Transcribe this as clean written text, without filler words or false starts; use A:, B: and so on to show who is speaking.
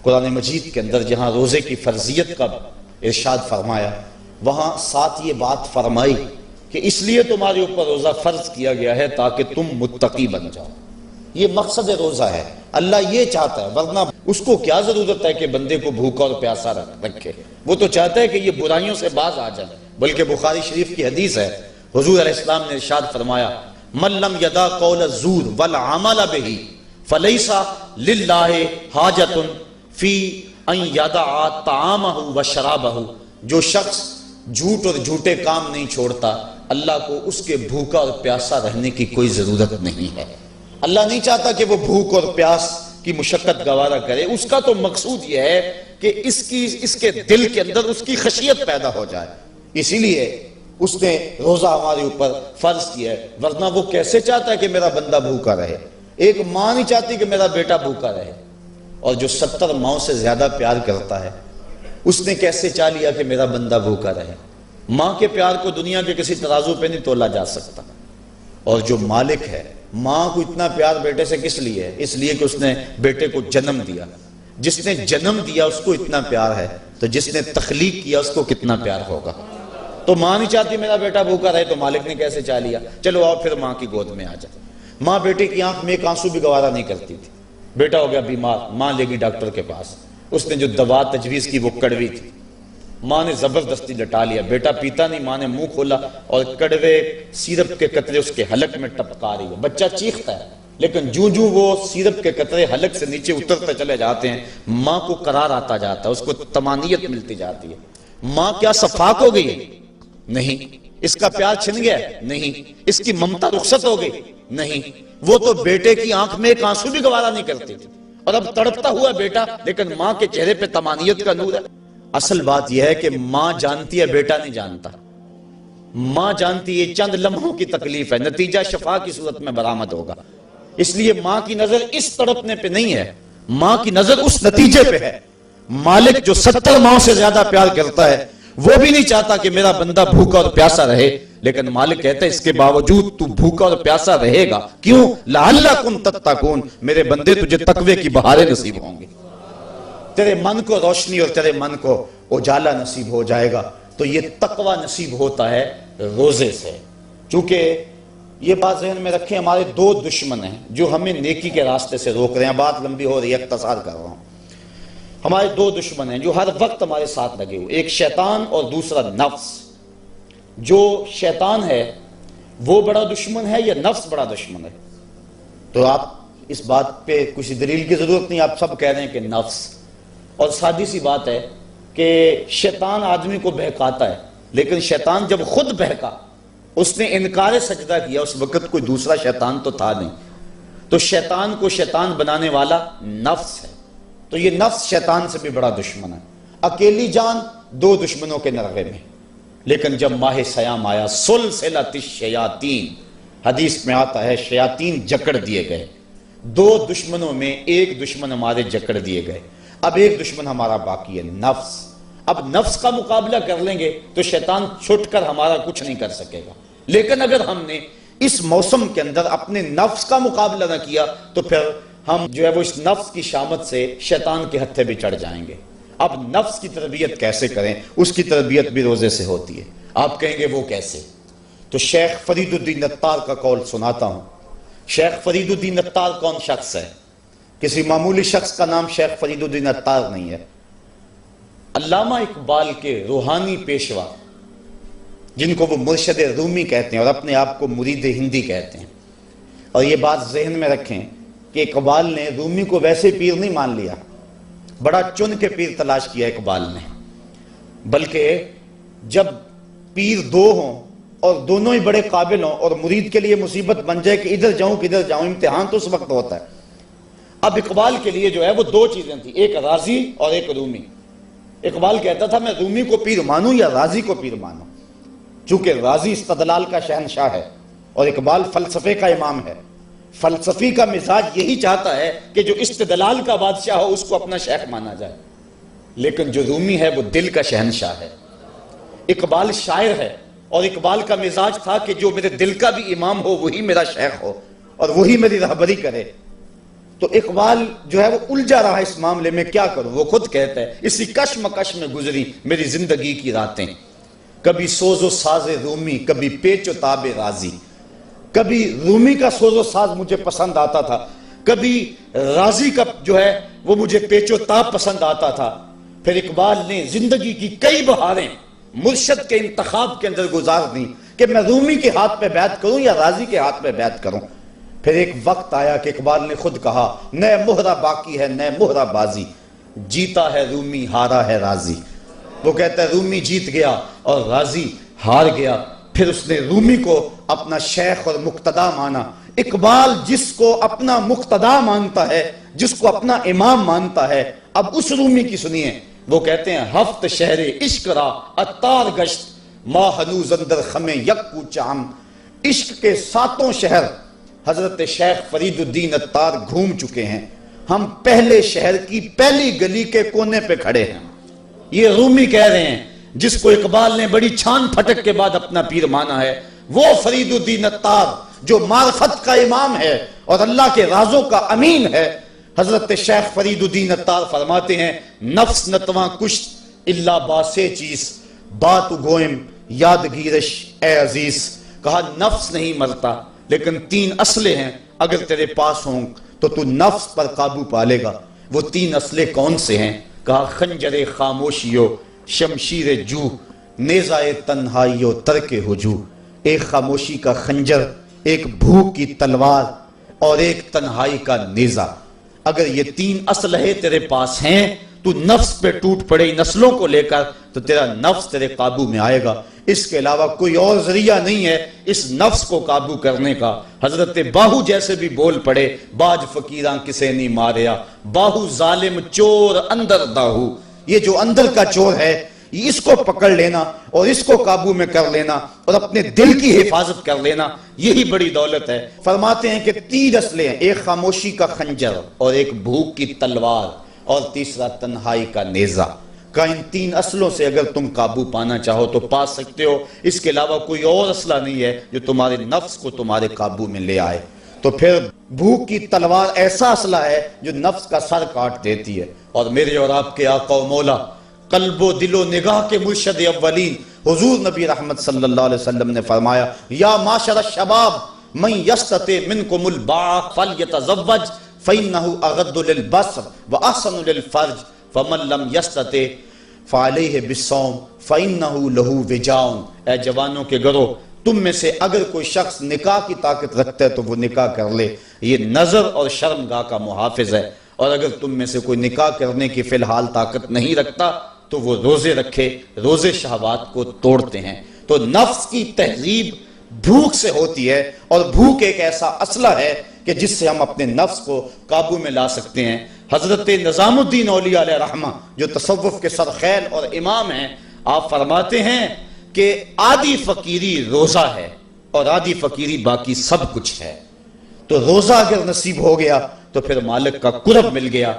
A: قرآن مجید کے اندر جہاں روزے کی فرضیت کا ارشاد فرمایا، وہاں ساتھ یہ بات فرمائی کہ اس لیے تمہارے اوپر روزہ فرض کیا گیا ہے تاکہ تم متقی بن جاؤ۔ یہ مقصد روزہ ہے، اللہ یہ چاہتا ہے، ورنہ اس کو کیا ضرورت ہے کہ بندے کو بھوکا اور پیاسا رکھے؟ وہ تو چاہتا ہے کہ یہ برائیوں سے باز آ جائے۔ بلکہ بخاری شریف کی حدیث ہے، حضور علیہ السلام نے ارشاد فرمایا، من لم یدع قول الزور والعمل بہ فلیس للہ حاجۃ فی ان یدع طعامہ وشرابہ۔ جو شخص جھوٹ اور جھوٹے کام نہیں چھوڑتا، اللہ کو اس کے بھوکا اور پیاسا رہنے کی کوئی ضرورت نہیں ہے۔ اللہ نہیں چاہتا کہ وہ بھوک اور پیاس کی مشقت گوارا کرے، اس کا تو مقصود یہ ہے کہ اس کے دل کے اندر اس کی خشیت پیدا ہو جائے۔ اسی لیے اس نے روزہ ہمارے اوپر فرض کیا ہے، ورنہ وہ کیسے چاہتا ہے کہ میرا بندہ بھوکا رہے؟ ایک ماں نہیں چاہتی کہ میرا بیٹا بھوکا رہے، اور جو 70 ماؤں سے زیادہ پیار کرتا ہے اس نے کیسے چاہ لیا کہ میرا بندہ بھوکا رہے؟ ماں کے پیار کو دنیا کے کسی ترازو پہ نہیں تولا جا سکتا۔ اور جو مالک ہے، ماں کو اتنا پیار بیٹے سے کس لیے ہے؟ اس لیے کہ اس نے بیٹے کو جنم دیا۔ جس نے جنم دیا اس کو اتنا پیار ہے، تو جس نے تخلیق کیا اس کو کتنا پیار ہوگا؟ تو ماں نہیں چاہتی میرا بیٹا بھوکا رہے، تو مالک نے کیسے چاہ لیا؟ چلو آؤ پھر ماں کی گود میں آ جائے۔ ماں بیٹے کی آنکھ میں ایک آنسو بھی گوارا نہیں کرتی تھی۔ بیٹا ہو گیا بیمار، ماں لے گی ڈاکٹر کے پاس، اس نے جو دوا تجویز کی وہ کڑوی تھی، ماں نے زبردستی لٹا لیا، بیٹا پیتا نہیں، ماں نے منہ کھولا اور کڑوے سیرپ کے قطرے اس کے حلق میں ٹپکا رہی ہے۔ بچہ چیختا ہے، لیکن جو وہ سیرپ کے قطرے حلق سے نیچے اترتے چلے جاتے ہیں، ماں کو قرار آتا جاتا ہے، اس کو طمانینت ملتی جاتی ہے۔ ماں کیا صفاق ہو گئی؟ نہیں۔ اس کا پیار چھن گیا؟ نہیں۔ اس کی ممتا رخصت ہو گئی؟ نہیں۔ وہ تو بیٹے کی آنکھ میں ایک آنسو بھی گوارا نہیں کرتی تھی، اور اب تڑپتا ہوا بیٹا، لیکن ماں کے چہرے پہ طمانینت کا نور ہے۔ اصل بات یہ ہے کہ ماں جانتی ہے، بیٹا نہیں جانتا۔ ماں جانتی ہے چند لمحوں کی تکلیف ہے، نتیجہ شفا کی صورت میں برآمد ہوگا۔ اس لیے ماں کی نظر اس تڑپنے پہ نہیں ہے، ماں کی نظر اس نتیجے پہ ہے۔ مالک جو 70 ماؤں سے زیادہ پیار کرتا ہے، وہ بھی نہیں چاہتا کہ میرا بندہ بھوکا اور پیاسا رہے، لیکن مالک کہتا ہے اس کے باوجود تو بھوکا اور پیاسا رہے گا، کیوں؟ لعلکم تتقون، میرے بندے تجھے تقوی کی بہاریں نصیب ہوں گی، تیرے من کو روشنی اور تیرے من کو اجالا نصیب ہو جائے گا۔ تو یہ تقوی نصیب ہوتا ہے روزے سے۔ چونکہ یہ بات ذہن میں رکھیں، ہمارے 2 دشمن ہیں جو ہمیں نیکی کے راستے سے روک رہے ہیں۔ بات لمبی ہو رہی ہے، اختصار کر رہا ہوں۔ ہمارے 2 دشمن ہیں جو ہر وقت ہمارے ساتھ لگے ہوئے، ایک شیطان اور دوسرا نفس۔ جو شیطان ہے وہ بڑا دشمن ہے یا نفس بڑا دشمن ہے؟ تو آپ اس بات پہ کچھ دلیل کی ضرورت نہیں، آپ سب کہہ رہے ہیں کہ نفس۔ اور سادی سی بات ہے کہ شیطان آدمی کو بہکاتا ہے، لیکن شیطان جب خود بہکا، اس نے انکار سجدہ کیا، اس وقت کوئی دوسرا شیطان تو تھا نہیں۔ تو شیطان کو شیطان بنانے والا نفس ہے، تو یہ نفس شیطان سے بھی بڑا دشمن ہے۔ اکیلی جان 2 دشمنوں کے نرغے میں، لیکن جب ماہ سیام آیا، سلسلۃ الشیاطین، حدیث میں آتا ہے شیاطین جکڑ دیے گئے۔ 2 دشمنوں میں ایک دشمن ہمارے جکڑ دیے گئے، اب ایک دشمن ہمارا باقی ہے، نفس۔ اب نفس کا مقابلہ کر لیں گے تو شیطان چھٹ کر ہمارا کچھ نہیں کر سکے گا، لیکن اگر ہم نے اس موسم کے اندر اپنے نفس کا مقابلہ نہ کیا تو پھر ہم جو ہے وہ اس نفس کی شامت سے شیطان کے ہتھے بھی چڑھ جائیں گے۔ اب نفس کی تربیت کیسے کریں؟ اس کی تربیت بھی روزے سے ہوتی ہے۔ آپ کہیں گے وہ کیسے؟ تو شیخ فرید الدین عطار کا قول سناتا ہوں۔ شیخ فرید الدین عطار کون شخص ہے؟ کسی معمولی شخص کا نام شیخ فرید الدین عطار نہیں ہے۔ علامہ اقبال کے روحانی پیشوا، جن کو وہ مرشد رومی کہتے ہیں اور اپنے آپ کو مرید ہندی کہتے ہیں۔ اور یہ بات ذہن میں رکھیں کہ اقبال نے رومی کو ویسے پیر نہیں مان لیا، بڑا چن کے پیر تلاش کیا اقبال نے، بلکہ جب پیر 2 ہوں اور دونوں ہی بڑے قابل ہوں اور مرید کے لیے مصیبت بن جائے کہ ادھر جاؤں کدھر جاؤں، امتحان تو اس وقت ہوتا ہے۔ اب اقبال کے لیے جو ہے وہ 2 چیزیں تھیں، ایک راضی اور ایک رومی۔ اقبال کہتا تھا میں رومی کو پیر مانوں یا راضی کو پیر مانوں، چونکہ راضی استدلال کا شہنشاہ ہے اور اقبال فلسفے کا امام ہے۔ فلسفی کا مزاج یہی چاہتا ہے کہ جو استدلال کا بادشاہ ہو اس کو اپنا شیخ مانا جائے، لیکن جو رومی ہے وہ دل کا شہنشاہ ہے۔ اقبال شاعر ہے اور اقبال کا مزاج تھا کہ جو میرے دل کا بھی امام ہو وہی میرا شیخ ہو اور وہی میری رہبری کرے۔ تو اقبال جو ہے وہ الجھا رہا اس معاملے میں، کیا کروں؟ وہ خود کہتا ہے اسی کشمکش میں گزری میری زندگی کی راتیں، کبھی سوز و ساز رومی، کبھی پیچ و تاب رازی۔ کبھی رومی کا سوز و ساز مجھے پسند آتا تھا، کبھی رازی کا جو ہے وہ مجھے پیچ و تاب پسند آتا تھا۔ پھر اقبال نے زندگی کی کئی بہاریں مرشد کے انتخاب کے اندر گزار دیں کہ میں رومی کے ہاتھ پہ بیعت کروں یا رازی کے ہاتھ پہ بیعت کروں۔ پھر ایک وقت آیا کہ اقبال نے خود کہا نئے مہرہ باقی ہے نئے مہرہ بازی، جیتا ہے رومی ہارا ہے رازی۔ وہ کہتا ہے رومی جیت گیا اور رازی ہار گیا۔ پھر اس نے رومی کو اپنا شیخ اور مقتدا مانا۔ اقبال جس کو اپنا مقتدا مانتا ہے، جس کو اپنا امام مانتا ہے، اب اس رومی کی سنیے، وہ کہتے ہیں ہفت شہر عشق را اتار گشت ما ہنوز اندر خمیں یک کوچام۔ عشق کے 7 شہر حضرت شیخ فرید الدین اتار گھوم چکے ہیں، ہم پہلے شہر کی پہلی گلی کے کونے پہ کھڑے ہیں۔ یہ رومی کہہ رہے ہیں جس کو اقبال نے بڑی چھان پھٹک کے بعد اپنا پیر مانا ہے، وہ فرید الدین اتار جو معرفت کا امام ہے اور اللہ کے رازوں کا امین ہے۔ حضرت شیخ فرید الدین اتار فرماتے ہیں نفس نتواں کشت الا باسے چیز بات گوئم یادگیرش اے عزیز۔ کہا نفس نہیں مرتا لیکن 3 اسلحے ہیں، اگر تیرے پاس ہوں تو نفس پر قابو پالے گا۔ وہ 3 اسلحے کون سے ہیں؟ کہا خنجر خاموشیو شمشیر جو نیزہ تنہائیو ترک ہجو۔ ایک خاموشی کا خنجر، ایک بھوک کی تلوار اور ایک تنہائی کا نیزہ۔ اگر یہ 3 اسلحے تیرے پاس ہیں تو نفس پہ ٹوٹ پڑے نسلوں کو لے کر تو تیرا نفس تیرے قابو میں آئے گا۔ اس کے علاوہ کوئی اور ذریعہ نہیں ہے اس نفس کو قابو کرنے کا۔ حضرت باہو جیسے بھی بول پڑے باج فقیراں کسے نہیں ماریا، باہو ظالم چور اندر داہو۔ یہ جو اندر کا چور ہے اس کو پکڑ لینا اور اس کو قابو میں کر لینا اور اپنے دل کی حفاظت کر لینا، یہی بڑی دولت ہے۔ فرماتے ہیں کہ 3 اسلحے ہیں، ایک خاموشی کا خنجر اور ایک بھوک کی تلوار اور تیسرا تنہائی کا نیزہ۔ کہ ان 3 اسلحوں سے اگر تم قابو پانا چاہو تو پا سکتے ہو، اس کے علاوہ کوئی اور اسلحہ نہیں ہے جو تمہارے نفس کو تمہارے قابو میں لے آئے۔ تو پھر بھوک کی تلوار ایسا اسلحہ ہے جو نفس کا سر کاٹ دیتی ہے۔ اور میرے اور آپ کے آقا و مولا قلب و دل و نگاہ کے مرشد اولین حضور نبی رحمت صلی اللہ علیہ وسلم نے فرمایا یا معاشر الشباب من یستطع منکم الباء فلیتزوج فإنه اغض للبصر واحسن للفرج فمن لم یستطع فعلیہ بالصوم فإنه له وجاء۔ اے جوانوں کے گروہ، تم میں سے اگر کوئی شخص نکاح کی طاقت رکھتا ہے تو وہ نکاح کر لے، یہ نظر اور شرمگاہ کا محافظ ہے۔ اور اگر تم میں سے کوئی نکاح کرنے کی فی الحال طاقت نہیں رکھتا تو وہ روزے رکھے، روزے شہوات کو توڑتے ہیں۔ تو نفس کی تہذیب بھوک سے ہوتی ہے، اور بھوک ایک ایسا اسلحہ ہے کہ جس سے ہم اپنے نفس کو قابو میں لا سکتے ہیں۔ حضرت نظام الدین اولیاء علیہ رحمہ جو تصوف کے سرخیل اور امام ہیں، آپ فرماتے ہیں کہ آدھی فقیری روزہ ہے اور آدھی فقیری باقی سب کچھ ہے۔ تو روزہ اگر نصیب ہو گیا تو پھر مالک کا قرب مل گیا۔